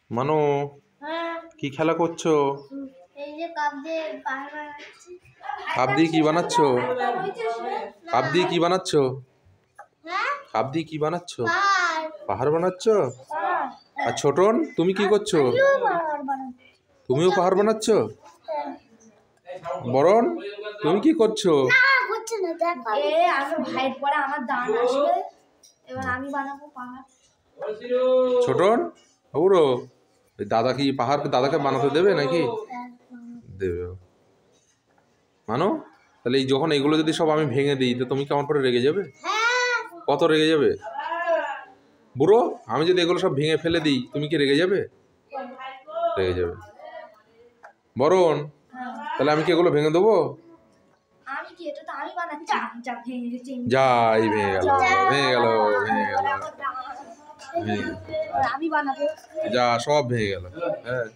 মানো কি খেলা করছো? এই যে কাপ দিয়ে পাহাড় বানাচ্ছি। কাপ দিয়ে কি বানাচ্ছো? কাপ দিয়ে কি বানাচ্ছো? হ্যাঁ, কাপ দিয়ে কি বানাচ্ছো? পাহাড় পাহাড় বানাচ্ছো? আর ছোটন তুমি কি করছো? পাহাড় বানাচ্ছি। তুমিও পাহাড় বানাচ্ছো? বরণ তুমি কি করছো? হচ্ছে না, দেখো আমার ভাইয়ের পরে আমার দান আসবে, এবার আমি বানাবো পাহাড়। ছোটন ওরো দাদা কি পাহাড় দাদাকে বানাতে দেবে নাকি? দেবে। মানো তাহলে এই যখন এগুলো যদি সব আমি ভেঙে দিই তো তুমি কেমন করে রেগে যাবে? কত রেগে যাবে বুড়ো? আমি যদি এগুলো সব ভেঙে ফেলে দিই তুমি কি রেগে যাবে? রেগে যাবে। বরণ তাহলে আমি কি এগুলো ভেঙে দেবো? আমি কি, এটা তো আমি বানাচ্ছি। যা ভেঙে গেছে। যাই ভেঙে গেল ভেঙে গেল ভেঙে গেল আমি বানাবো। যা সব ভেঙে গেল। হ্যাঁ